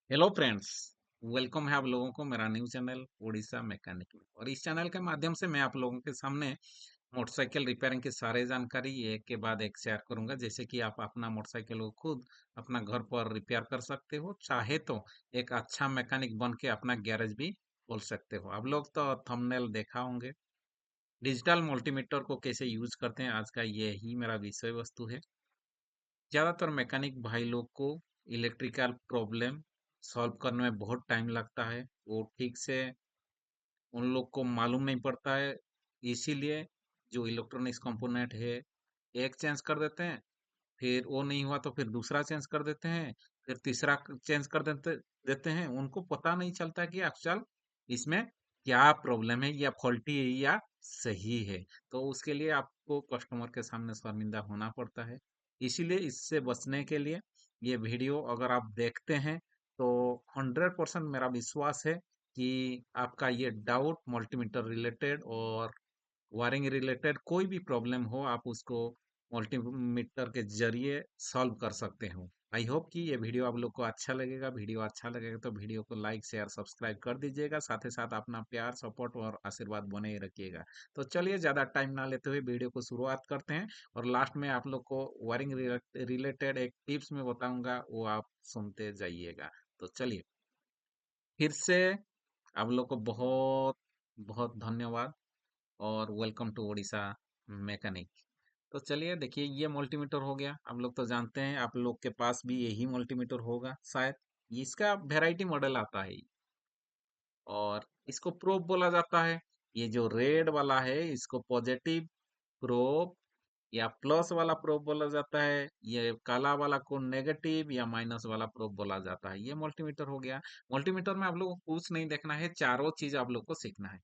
Hello friends. Welcome है आप लोगों को मेरा न्यू चैनल उड़ीसा मैकेनिक में। और इस चैनल के माध्यम से मैं आप लोगों के सामने मोटरसाइकिल रिपेयरिंग की सारी जानकारी एक के बाद एक शेयर करूंगा, जैसे कि आप अपना मोटरसाइकिल को खुद अपना घर पर रिपेयर कर सकते हो, चाहे तो एक अच्छा मैकेनिक बन के अपना गैरेज भी खोल सकते हो। आप लोग तो थंबनेल देखा होंगे। डिजिटल मल्टीमीटर को कैसे यूज करते हैं, आज का यही मेरा विषय वस्तु है। ज्यादातर मैकेनिक भाई लोग को इलेक्ट्रिकल प्रॉब्लम सॉल्व करने में बहुत टाइम लगता है। वो ठीक से उन लोग को मालूम नहीं पड़ता है, इसीलिए जो इलेक्ट्रॉनिक्स कंपोनेंट है एक चेंज कर देते हैं, फिर वो नहीं हुआ तो फिर दूसरा चेंज कर देते हैं, फिर तीसरा चेंज कर देते देते हैं। उनको पता नहीं चलता कि एक्चुअल इसमें क्या प्रॉब्लम है, या फॉल्टी है या सही है। तो उसके लिए आपको कस्टमर के सामने शर्मिंदा होना पड़ता है। इसीलिए इससे बचने के लिए ये वीडियो अगर आप देखते हैं तो 100% मेरा विश्वास है कि आपका ये डाउट मल्टीमीटर रिलेटेड और वायरिंग रिलेटेड कोई भी प्रॉब्लम हो, आप उसको मल्टीमीटर के जरिए सॉल्व कर सकते हो। आई होप कि ये वीडियो आप लोग को अच्छा लगेगा। वीडियो अच्छा लगेगा तो वीडियो को लाइक शेयर सब्सक्राइब कर दीजिएगा, साथ ही साथ अपना प्यार सपोर्ट और आशीर्वाद बने ही रखिएगा। तो चलिए ज़्यादा टाइम ना लेते हुए वीडियो को शुरुआत करते हैं। और लास्ट में आप लोग को वायरिंग रिलेटेड एक टिप्स में बताऊंगा, वो आप सुनते जाइएगा। तो चलिए, फिर से आप लोग को बहुत बहुत धन्यवाद और वेलकम टू ओडिशा मैकेनिक। तो चलिए देखिए, ये मल्टीमीटर हो गया। आप लोग तो जानते हैं, आप लोग के पास भी यही मल्टीमीटर होगा शायद। इसका वैरायटी मॉडल आता है और इसको प्रोब बोला जाता है। ये जो रेड वाला है इसको पॉजिटिव प्रोब या प्लस वाला प्रोब बोला जाता है। ये काला वाला को नेगेटिव या माइनस वाला प्रोब बोला जाता है। ये मल्टीमीटर हो गया। मल्टीमीटर में आप लोग को कुछ नहीं देखना है, चारों चीज आप लोग को सीखना है।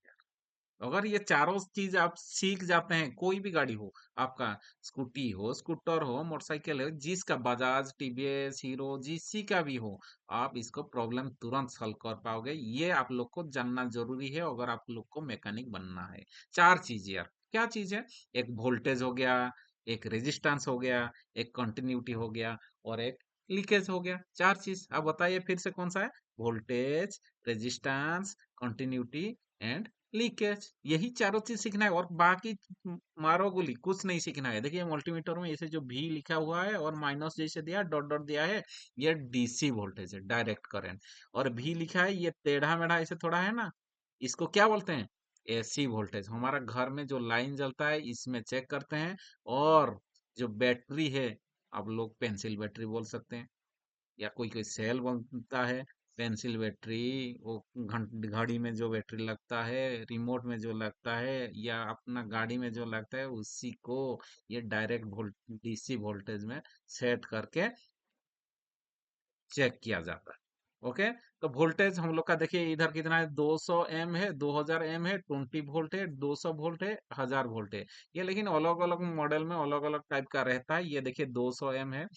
अगर ये चारों चीज आप सीख जाते हैं, कोई भी गाड़ी हो आपका, स्कूटी हो, स्कूटर हो, मोटरसाइकिल हो, जिसका बजाज टीवीएस हीरो जिसी का भी हो, आप इसको प्रॉब्लम तुरंत सॉल्व कर पाओगे। ये आप लोग को जानना जरूरी है अगर आप लोग को मैकेनिक बनना है। चार चीज यार, क्या चीज है? एक वोल्टेज हो गया, एक रेजिस्टेंस हो गया, एक कंटिन्यूटी हो गया, और एक लीकेज हो गया। चार चीज। अब बताइए फिर से कौन सा है? Voltage, resistance, continuity and leakage. यही चारों चीज सीखना है और बाकी मारो गोली कुछ नहीं सीखना है। देखिए मल्टीमीटर में ऐसे जो भी लिखा हुआ है और माइनस जैसे दिया डॉट डॉट दिया है, ये डीसी वोल्टेज है, डायरेक्ट करंट। और भी लिखा है ये टेढ़ा मेढ़ा ऐसे थोड़ा है ना, इसको क्या बोलते हैं? AC voltage. हमारा घर में जो लाइन जलता है इसमें चेक करते हैं। और जो बैटरी है, आप लोग पेंसिल बैटरी बोल सकते हैं, या कोई कोई सेल बनता है, पेंसिल बैटरी, वो घड़ी में जो बैटरी लगता है, रिमोट में जो लगता है, या अपना गाड़ी में जो लगता है, उसी को ये डायरेक्ट वोल्ट डीसी वोल्टेज में सेट करके चेक किया जाता है। ओके। तो वोल्टेज हम लोग का देखिए इधर कितना है, 200 एम है, 2000 एम है, 20 वोल्ट है, 200 वोल्ट है, 1000 वोल्ट है। ये लेकिन अलग अलग मॉडल में अलग अलग टाइप का रहता है। ये देखिए 200 एम है,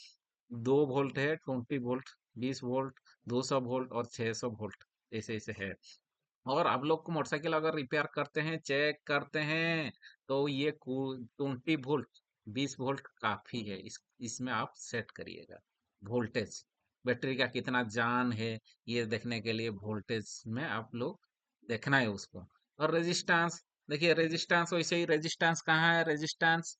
2 वोल्ट है, 20 वोल्ट, 20 वोल्ट, 200 वोल्ट और 600 वोल्ट, ऐसे ऐसे है। और आप लोग को मोटरसाइकिल अगर रिपेयर करते हैं, चेक करते हैं, तो ये 20 वोल्ट, 20 वोल्ट काफी है। इसमें आप सेट करिएगा वोल्टेज। बैटरी का कितना जान है, ये देखने के लिए वोल्टेज में आप लोग देखना है उसको। और रेजिस्टेंस, देखिए रेजिस्टेंस वैसे ही, रेजिस्टेंस कहाँ है? रेजिस्टेंस,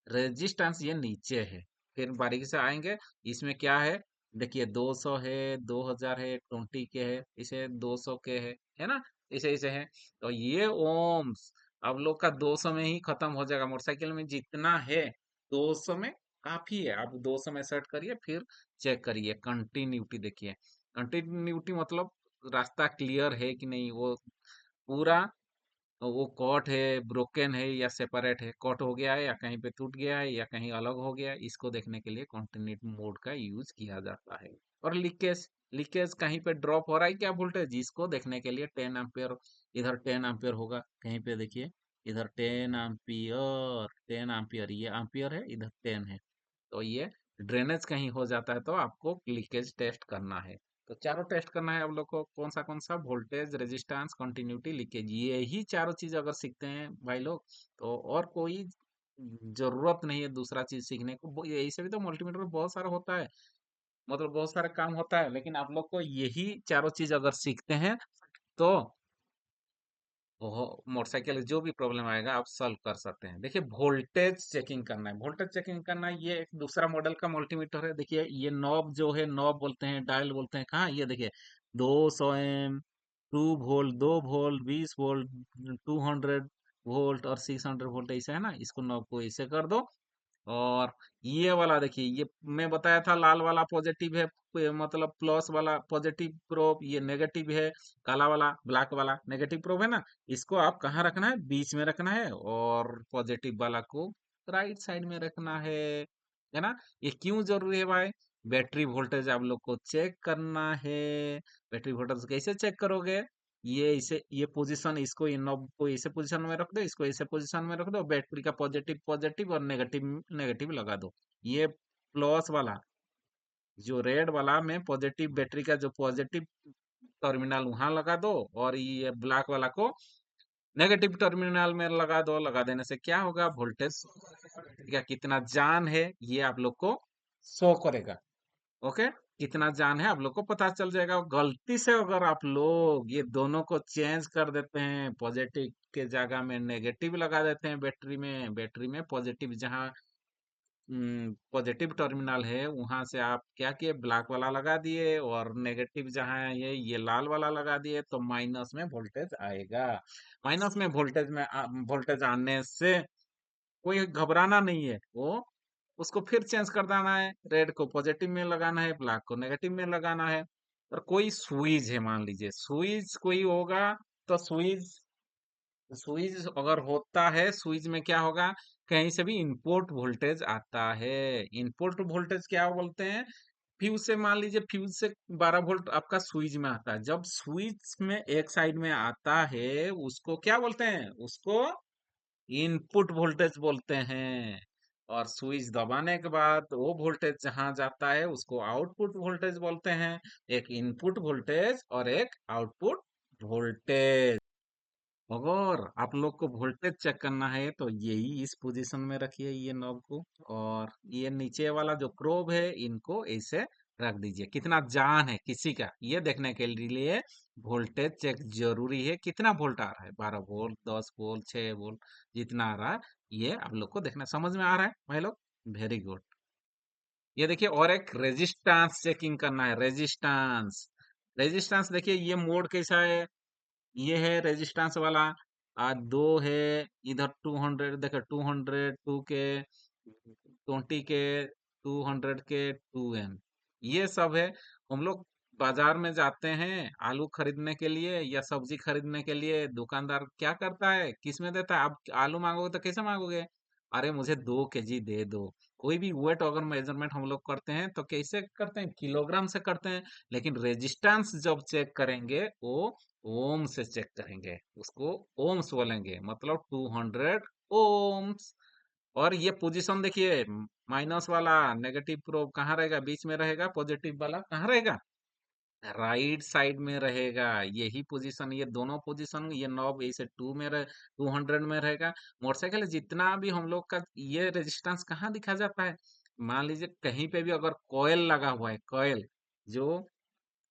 रेजिस्टेंस ये नीचे है। फिर बारीकी से आएंगे, इसमें क्या है? देखिए 200 है, 2000 है, 20 के है, इसे 200 के है ना, इसे इसे है। तो ये ओम्स अब लोग का 200 में ही खत्म हो जाएगा। मोटरसाइकिल में जितना है 200 में काफी है। आप 200 में सेट करिए, फिर चेक करिए कंटिन्यूटी। देखिए कंटिन्यूटी मतलब रास्ता क्लियर है कि नहीं, वो पूरा, वो कॉट है, ब्रोकन है या सेपरेट है, कॉट हो गया है या कहीं पे टूट गया है या कहीं अलग हो गया है, इसको देखने के लिए कॉन्टिन्यूट मोड का यूज किया जाता है। और लीकेज, लीकेज कहीं पे ड्रॉप हो रहा है क्या वोल्टेज, इसको देखने के लिए 10 एम्पियर, इधर 10 एम्पियर होगा, कहीं पे देखिए इधर 10 एम्पियर, 10 एम्पियर, ये एम्पियर है, इधर 10 है। तो ये ड्रेनेज कहीं हो जाता है तो आपको लीकेज टेस्ट करना है। तो चारों टेस्ट करना है आप लोग को। कौन सा? Voltage, resistance, continuity, leakage. ये ही चारों चीज अगर सीखते हैं भाई लोग, तो और कोई जरूरत नहीं है दूसरा चीज सीखने को। यही से भी तो मल्टीमीटर में बहुत सारा होता है। मतलब बहुत सारा काम होता है, लेकिन आप लोग को यही चारों चीज अगर सीखते हैं तो वो मोटरसाइकिल जो भी प्रॉब्लम आएगा आप सॉल्व कर सकते हैं। देखिए वोल्टेज चेकिंग करना है, वोल्टेज चेकिंग करना है, ये एक दूसरा मॉडल का मल्टीमीटर है। देखिए ये नॉब जो है, नॉब बोलते हैं, डायल बोलते हैं, कहाँ ये देखिए 200 M, 2 volt, 2 volt, 20 volt, 200 volt और 600 वोल्ट, ऐसा है ना। इसको नॉब को ऐसे कर दो। और ये वाला देखिए, ये मैं बताया था लाल वाला पॉजिटिव है, मतलब प्लस वाला पॉजिटिव प्रोब, ये नेगेटिव है। काला वाला, ब्लैक वाला नेगेटिव प्रोब है ना। इसको आप कहाँ रखना है, बीच में रखना है, और पॉजिटिव वाला को राइट साइड में रखना है ना। ये क्यों जरूरी है भाई? बैटरी वोल्टेज आप लोग को चेक करना है। बैटरी वोल्टेज कैसे चेक करोगे? ये इसे, ये पोजीशन, इसको, इन नॉब को ऐसे पोजीशन में रख दो, इसको ऐसे पोजीशन में रख दो, बैटरी का पॉजिटिव पॉजिटिव और नेगेटिव नेगेटिव लगा दो। ये प्लस वाला, जो रेड वाला में पॉजिटिव, बैटरी का जो पॉजिटिव टर्मिनल वहां लगा दो, और ये ब्लैक वाला को नेगेटिव टर्मिनल में लगा दो। लगा देने से क्या होगा, वोल्टेज का कितना जान है ये आप लोग को शो करेगा। ओके, कितना जान है आप लोग को पता चल जाएगा। गलती से अगर आप लोग ये दोनों को चेंज कर देते हैं, पॉजिटिव के जगह में नेगेटिव लगा देते हैं, बैटरी में पॉजिटिव जहां पॉजिटिव टर्मिनल है वहां से आप क्या किए, ब्लैक वाला लगा दिए, और नेगेटिव जहां है ये लाल वाला लगा दिए, तो माइनस में वोल्टेज आएगा। माइनस में वोल्टेज आने से कोई घबराना नहीं है। वो उसको फिर चेंज कर देना है, रेड को पॉजिटिव में लगाना है, ब्लैक को नेगेटिव में लगाना है। और कोई स्विच है, मान लीजिए स्विच कोई होगा, तो स्विच स्विच अगर होता है, स्विच में क्या होगा, कहीं से भी इनपुट वोल्टेज आता है। इनपुट वोल्टेज क्या बोलते हैं? फ्यूज से, मान लीजिए फ्यूज से 12 वोल्ट आपका स्विच में आता है। जब स्विच में एक साइड में आता है, उसको क्या बोलते हैं, उसको इनपुट वोल्टेज बोलते हैं। और स्विच दबाने के बाद वो वोल्टेज जहां जाता है उसको आउटपुट वोल्टेज बोलते हैं। एक इनपुट वोल्टेज और एक आउटपुट वोल्टेज। अगर आप लोग को वोल्टेज चेक करना है तो यही इस पोजीशन में रखिए ये नॉब को, और ये नीचे वाला जो प्रोब है इनको ऐसे रख दीजिए। कितना जान है किसी का ये देखने के लिए वोल्टेज चेक जरूरी है। कितना वोल्ट आ रहा है, 12 वोल्ट, 10 वोल्ट, 6 वोल्ट, जितना आ रहा है ये आप लोग को देखना। समझ में आ रहा है भाई लोग? Very good. ये देखिए, और एक रेजिस्टेंस चेकिंग करना है, रेजिस्टेंस। रेजिस्टेंस देखिए ये मोड कैसा है, ये है रेजिस्टेंस वाला। दो है, इधर 200, देखो 200, 2 के, 20 के, 200 के, 2 एम, ये सब है। हम लोग बाजार में जाते हैं आलू खरीदने के लिए या सब्जी खरीदने के लिए, दुकानदार क्या करता है, किस में देता है? आप आलू मांगोगे तो कैसे मांगोगे? अरे मुझे 2 केजी दे दो। कोई भी वेट अगर मेजरमेंट हम लोग करते हैं तो कैसे करते हैं, किलोग्राम से करते हैं। लेकिन रेजिस्टेंस जब चेक करेंगे वो ओम से चेक करेंगे, उसको ओम्स बोलेंगे, मतलब 200 ओम्स। और ये पोजीशन देखिए, माइनस वाला नेगेटिव प्रोब कहाँ रहेगा, बीच में रहेगा, पॉजिटिव वाला कहाँ रहेगा, राइट साइड में रहेगा। यही पोजीशन, ये दोनों पोजीशन, ये नॉब ऐसे 200 में रहेगा। मोटरसाइकिल जितना भी हम लोग का ये रेजिस्टेंस कहाँ दिखा जाता है, मान लीजिए कहीं पे भी अगर कॉयल लगा हुआ है, कॉयल जो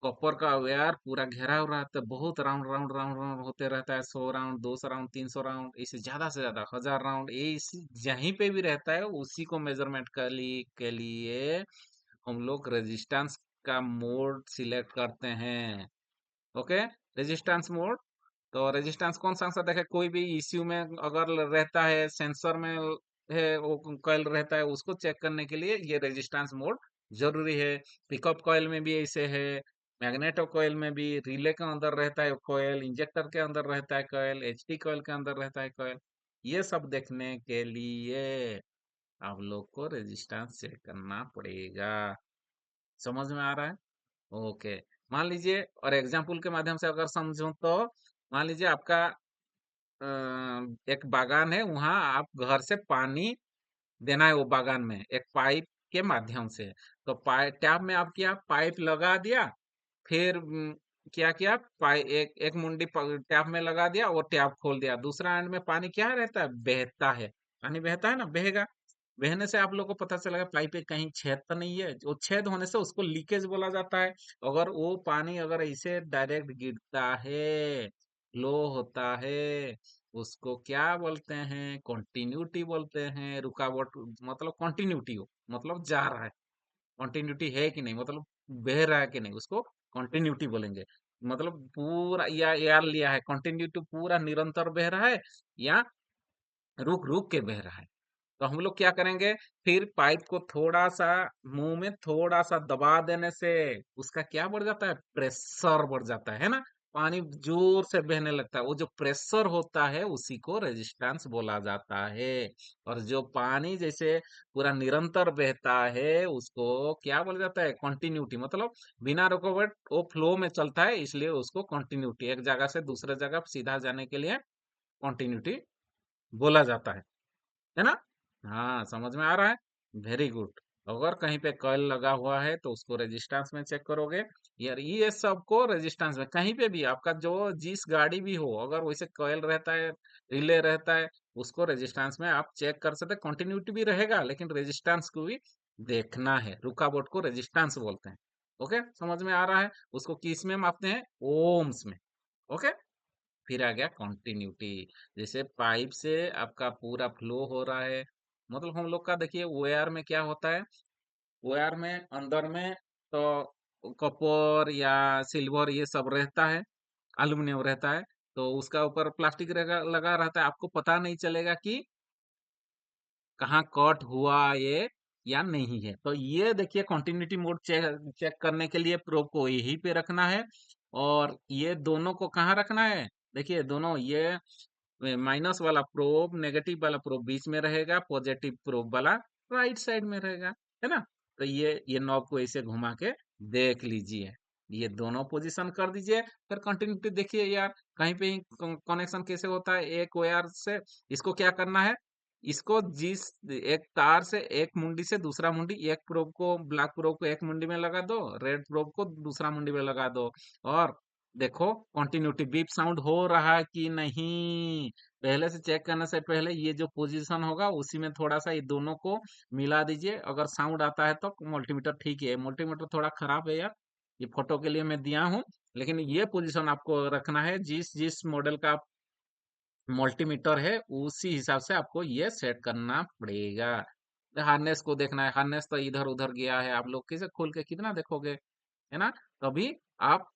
कॉपर का वायर पूरा घेरा हुआ रहता है, बहुत राउंड राउंड राउंड राउंड होते रहता है, 100 राउंड, 200 राउंड, 300 राउंड, इससे ज्यादा से ज्यादा 1000 राउंड, ये जहीं पे भी रहता है उसी को मेजरमेंट के लिए हम लोग रेजिस्टेंस का मोड सिलेक्ट करते हैं। Okay, resistance mode. तो रेजिस्टेंस कौन सा देखे, कोई भी इश्यू में अगर रहता है, सेंसर में है वो कॉइल रहता है, उसको चेक करने के लिए ये रेजिस्टेंस मोड जरूरी है। पिकअप कॉइल में भी ऐसे है, मैग्नेटो कॉइल में भी, रिले के अंदर रहता है कॉइल, इंजेक्टर के अंदर रहता है कॉइल, एचटी कॉइल के अंदर रहता है कॉइल। ये सब देखने के लिए आप लोग को रेजिस्टेंस चेक करना पड़ेगा। समझ में आ रहा है? ओके। मान लीजिए, और एग्जाम्पल के माध्यम से अगर समझूं तो, मान लीजिए आपका एक बागान है, वहां आप घर से पानी देना है वो बागान में एक पाइप के माध्यम से। तो पाइप, टैप में आप क्या पाइप लगा दिया, फिर क्या किया, पाइप एक एक मुंडी टैप में लगा दिया और टैप खोल दिया, दूसरा एंड में पानी क्या रहता है, बहता है। पानी बहता है ना, बहेगा। बहने से आप लोग को पता चलेगा पाइप पे कहीं छेद तो नहीं है, वो छेद होने से उसको लीकेज बोला जाता है। अगर वो पानी अगर ऐसे डायरेक्ट गिरता है, फ्लो होता है, उसको क्या बोलते हैं, कंटिन्यूटी बोलते हैं। रुकावट मतलब कंटिन्यूटी हो, मतलब जा रहा है, कंटिन्यूटी है कि नहीं, मतलब बह रहा है कि नहीं, उसको कंटिन्यूटी बोलेंगे। मतलब पूरा या यार लिया है, कंटिन्यूटी पूरा निरंतर बह रहा है या रुक रुक के बह रहा है। तो हम लोग क्या करेंगे, फिर पाइप को थोड़ा सा मुंह में थोड़ा सा दबा देने से उसका क्या बढ़ जाता है, प्रेशर बढ़ जाता है ना। पानी जोर से बहने लगता है, वो जो प्रेशर होता है उसी को रेजिस्टेंस बोला जाता है। और जो पानी जैसे पूरा निरंतर बहता है उसको क्या बोला जाता है, कंटिन्यूटी। मतलब बिना रुकावट वो फ्लो में चलता है, इसलिए उसको कंटिन्यूटी, एक जगह से दूसरे जगह सीधा जाने के लिए कंटिन्यूटी बोला जाता है ना। हाँ, समझ में आ रहा है। Very good. अगर कहीं पे कॉइल लगा हुआ है तो उसको रेजिस्टेंस में चेक करोगे। यार ये सब को रेजिस्टेंस में कहीं पे भी आपका जो जिस गाड़ी भी हो, अगर वैसे कॉइल रहता है, रिले रहता है, उसको रेजिस्टेंस में आप चेक कर सकते हैं। कंटिन्यूटी भी रहेगा लेकिन रेजिस्टेंस को भी देखना है। रुकावट को रेजिस्टेंस बोलते हैं। ओके, समझ में आ रहा है। उसको किस में मापते हैं, ओम्स में। ओके, फिर आ गया कंटिन्यूटी। जैसे पाइप से आपका पूरा फ्लो हो रहा है, मतलब हम लोग का देखिए वायर में क्या होता है, वायर में अंदर में तो कॉपर या सिल्वर ये सब रहता है, एल्युमिनियम रहता है। तो उसका ऊपर प्लास्टिक लगा रहता है, आपको पता नहीं चलेगा कि कहाँ कट हुआ ये या नहीं है। तो ये देखिए कंटिन्यूटी मोड चेक चेक करने के लिए प्रोब को यहीं पे रखना है। और ये दोनों को कहाँ रखना है, देखिए दोनों ये माइनस वाला प्रोब नेगेटिव वाला प्रोब बीच में रहेगा, पॉजिटिव प्रोब वाला राइट साइड में रहेगा, है ना। तो ये नॉब को ऐसे घुमा के देख लीजिए, ये दोनों पोजीशन कर दीजिए। फिर कंटिन्यूटी देखिए यार, कहीं पे कनेक्शन कैसे होता है एक वायर से। इसको क्या करना है, इसको जिस एक तार से एक मुंडी से दूसरा मुंडी, एक प्रोब को ब्लैक प्रोब को एक मुंडी में लगा दो, रेड प्रोब को दूसरा मुंडी में लगा दो। और देखो कंटिन्यूटी बीप साउंड हो रहा है कि नहीं। पहले से चेक करने से पहले ये जो पोजीशन होगा उसी में थोड़ा सा ये दोनों को मिला दीजिए। अगर साउंड आता है तो मल्टीमीटर ठीक है, मल्टीमीटर थोड़ा खराब है यार, ये फोटो के लिए मैं दिया हूँ। लेकिन ये पोजीशन आपको रखना है, जिस जिस मॉडल का मल्टीमीटर है उसी हिसाब से आपको ये सेट करना पड़ेगा। हार्नेस को देखना है, हार्नेस तो इधर उधर गया है, आप लोग कैसे खोल के कितना देखोगे, है ना। तभी आप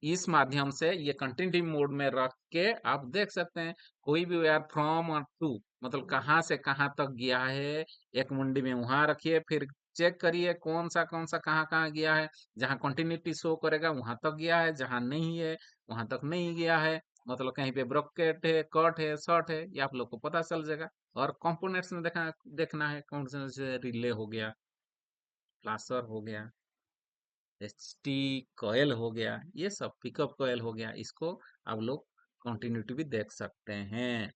इस माध्यम से ये कंटिन्यूटी मोड में रख के आप देख सकते हैं कोई भी वायर फ्रॉम और टू, मतलब कहाँ से कहाँ तक गया है। एक मुंडी में वहां रखिए, फिर चेक करिए कौन सा कहाँ कहाँ गया है। जहाँ कंटिन्यूटी शो करेगा वहां तक गया है, जहाँ नहीं है वहां तक नहीं गया है। मतलब कहीं पे ब्रोकेट है, कट है, शॉर्ट है, ये आप लोग को पता चल जाएगा। और कंपोनेंट्स में देखना है कौन से रिले हो गया, फ्लाशर हो गया, एचटी कॉयल हो गया, ये सब पिकअप कॉयल हो गया, इसको आप लोग कंटिन्यूटी भी देख सकते हैं,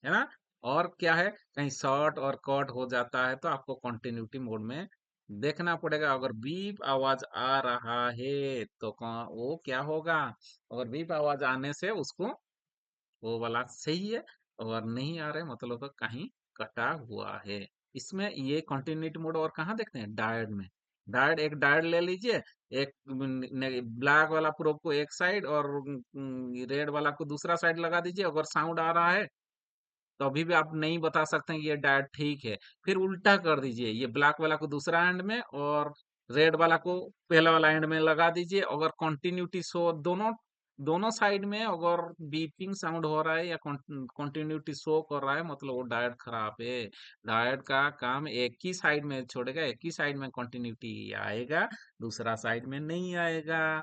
है ना। और क्या है, कहीं शॉर्ट और कट हो जाता है तो आपको कंटिन्यूटी मोड में देखना पड़ेगा। अगर बीप आवाज आ रहा है तो वो क्या होगा, अगर बीप आवाज आने से उसको वो वाला सही है, और नहीं आ रहा है मतलब तो कहीं कटा हुआ है। इसमें ये कंटिन्यूटी मोड और कहाँ देखते हैं, डायोड में। डायोड, एक डायोड ले लीजिए, एक ब्लैक वाला प्रोब को एक साइड और रेड वाला को दूसरा साइड लगा दीजिए। अगर साउंड आ रहा है तो अभी भी आप नहीं बता सकते हैं ये डायोड ठीक है। फिर उल्टा कर दीजिए, ये ब्लैक वाला को दूसरा एंड में और रेड वाला को पहला वाला एंड में लगा दीजिए। अगर कंटिन्यूटी शो दोनों दोनों साइड में अगर बीपिंग साउंड हो रहा है या कंटिन्यूटी शो कर रहा है, मतलब वो डायोड खराब है। डायोड का काम एक ही साइड में छोड़ेगा, एक ही साइड में कंटिन्यूटी आएगा, दूसरा साइड में नहीं आएगा।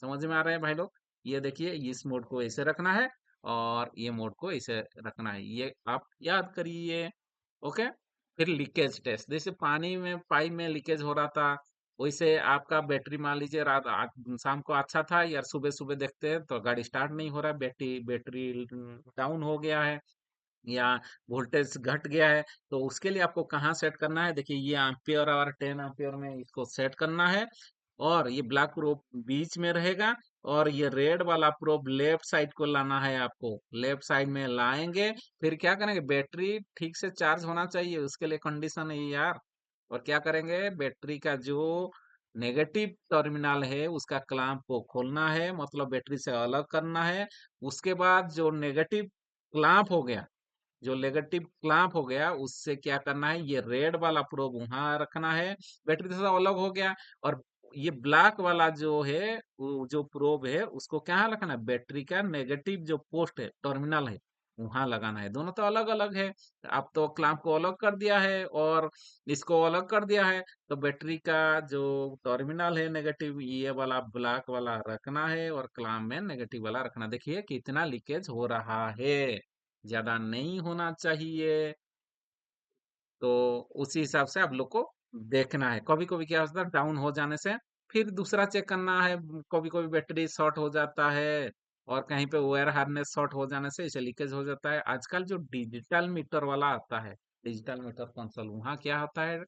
समझ में आ रहा है भाई लोग। ये देखिए इस मोड को ऐसे रखना है और ये मोड को इसे रखना है, ये आप याद करिए। ओके। फिर लीकेज टेस्ट, जैसे पानी में पाइप में लीकेज हो रहा था, वैसे आपका बैटरी मान लीजिए रात शाम को अच्छा था, यार सुबह सुबह देखते हैं तो गाड़ी स्टार्ट नहीं हो रहा है, बैटरी बैटरी डाउन हो गया है या वोल्टेज घट गया है। तो उसके लिए आपको कहाँ सेट करना है, देखिए ये एम्पियर और 10 एम्पियर में इसको सेट करना है। और ये ब्लैक प्रोब बीच में रहेगा और ये रेड वाला प्रोब लेफ्ट साइड को लाना है आपको। लेफ्ट साइड में लाएंगे, फिर क्या करेंगे, बैटरी ठीक से चार्ज होना चाहिए, उसके लिए कंडीशन है ये यार। और क्या करेंगे, बैटरी का जो नेगेटिव टर्मिनल है उसका क्लैंप को खोलना है, मतलब बैटरी से अलग करना है। उसके बाद जो नेगेटिव क्लैंप हो गया, जो नेगेटिव क्लैंप हो गया, उससे क्या करना है, ये रेड वाला प्रोब वहां रखना है, बैटरी से अलग हो गया। और ये ब्लैक वाला जो है, वो जो प्रोब है, उसको क्या रखना है, बैटरी का नेगेटिव जो पोस्ट है, टर्मिनल है, वहां लगाना है। दोनों तो अलग अलग है। अब तो क्लैंप को अलग कर दिया है और इसको अलग कर दिया है, तो बैटरी का जो टर्मिनल है नेगेटिव, ये वाला ब्लैक वाला रखना है और क्लैंप में नेगेटिव वाला रखना। देखिए कितना लीकेज हो रहा है, ज्यादा नहीं होना चाहिए। तो उसी हिसाब से आप लोग को देखना है। कभी कभी क्या होता है, डाउन हो जाने से फिर दूसरा चेक करना है। कभी कभी बैटरी शॉर्ट हो जाता है और कहीं पे वायर हार्नेस शॉर्ट हो जाने से इसे लीकेज हो जाता है। आजकल जो डिजिटल मीटर वाला आता है, डिजिटल मीटर कंसोल, वहाँ क्या होता है,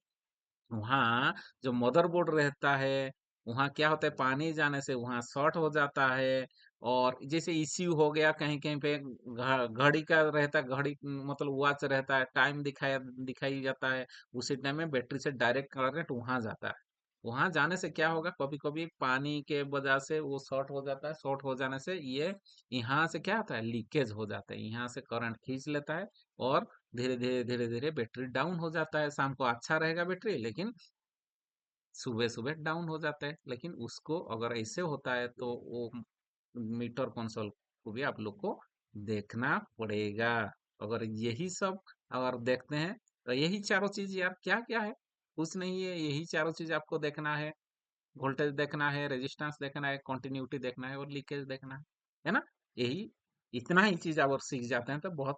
वहाँ जो मदरबोर्ड रहता है, वहाँ क्या होता है, पानी जाने से वहाँ शॉर्ट हो जाता है। और जैसे ईसीयू हो गया, कहीं कहीं पे घड़ी का रहता है, घड़ी मतलब वॉच रहता है, टाइम दिखाया दिखाई जाता है, उसी टाइम में बैटरी से डायरेक्ट करंट वहां जाता है। वहां जाने से क्या होगा, कभी कभी पानी के वजह से वो शॉर्ट हो जाता है, शॉर्ट हो जाने से ये यहाँ से क्या होता है, लीकेज हो जाता है, यहाँ से करंट खींच लेता है और धीरे धीरे धीरे धीरे बैटरी डाउन हो जाता है। शाम को अच्छा रहेगा बैटरी, लेकिन सुबह सुबह डाउन हो जाता है। लेकिन उसको अगर ऐसे होता है तो वो मीटर कंसोल को भी आप लोग को देखना पड़ेगा। अगर यही सब अगर देखते हैं, तो यही चारों चीज यार, क्या क्या है, कुछ नहीं है, यही चारों चीज आपको देखना है। वोल्टेज देखना है, रेजिस्टेंस देखना है, कंटिन्यूटी देखना है और लीकेज देखना है ना। यही इतना ही चीज अगर सीख जाते हैं तो बहुत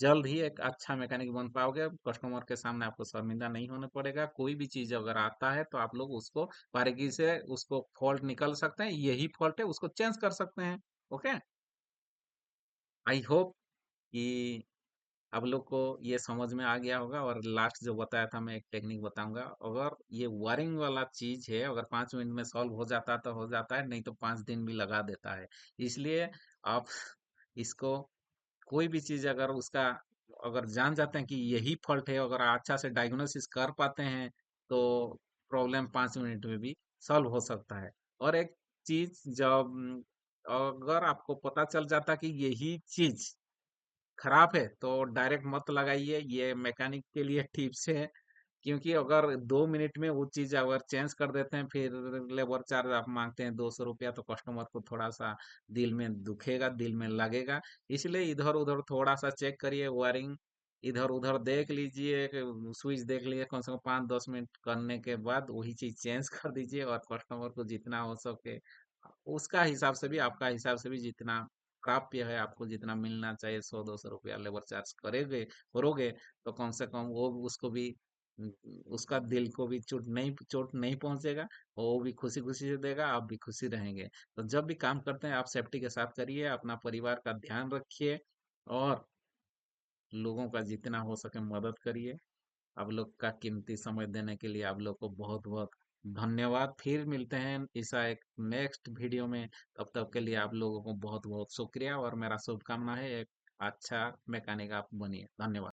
जल्द ही एक अच्छा मैकेनिक बन पाओगे। कस्टमर के सामने आपको शर्मिंदा नहीं होना पड़ेगा। कोई भी चीज अगर आता है तो आप लोग उसको बारीकी से उसको फॉल्ट निकल सकते हैं, यही फॉल्ट है, उसको चेंज कर सकते हैं। ओके, आई होप कि आप लोग को ये समझ में आ गया होगा। और लास्ट जो बताया था, मैं एक टेक्निक बताऊंगा। अगर ये वायरिंग वाला चीज है, अगर 5 मिनट में सॉल्व हो जाता है तो हो जाता है, नहीं तो 5 दिन भी लगा देता है। इसलिए आप इसको, कोई भी चीज अगर उसका अगर जान जाते हैं कि यही फॉल्ट है, अगर अच्छा से डायग्नोसिस कर पाते हैं, तो प्रॉब्लम 5 मिनट में भी सॉल्व हो सकता है। और एक चीज, जब अगर आपको पता चल जाता कि यही चीज खराब है, तो डायरेक्ट मत लगाइए। ये मैकेनिक के लिए टिप्स है। क्योंकि अगर 2 मिनट में वो चीज अगर चेंज कर देते हैं, फिर लेबर चार्ज आप मांगते हैं 200 रुपया, तो कस्टमर को थोड़ा सा दिल में दुखेगा, दिल में लगेगा। इसलिए इधर उधर थोड़ा सा चेक करिए, वायरिंग इधर उधर देख लीजिए, स्विच देख लीजिए, कम से कम 5-10 मिनट करने के बाद वही चीज चेंज कर दीजिए। और कस्टमर को जितना हो सके उसका हिसाब से भी, आपका हिसाब से भी, जितना प्राप्य है आपको, जितना मिलना चाहिए, 100-200 रुपया लेबर चार्ज करेंगे, करोगे, तो कम से कम वो उसको भी, उम, उसका दिल को भी चोट नहीं पहुंचेगा। और वो भी खुशी खुशी से देगा, आप भी खुशी रहेंगे। तो जब भी काम करते हैं आप सेफ्टी के साथ करिए, अपना परिवार का ध्यान रखिए और लोगों का जितना हो सके मदद करिए। आप लोग का कीमती समय देने के लिए आप लोग को बहुत बहुत धन्यवाद। फिर मिलते हैं ऐसा एक नेक्स्ट वीडियो में। तब तक के लिए आप लोगों को बहुत बहुत शुक्रिया और मेरा शुभकामना है, एक अच्छा मैकेनिक आप बनिए। धन्यवाद।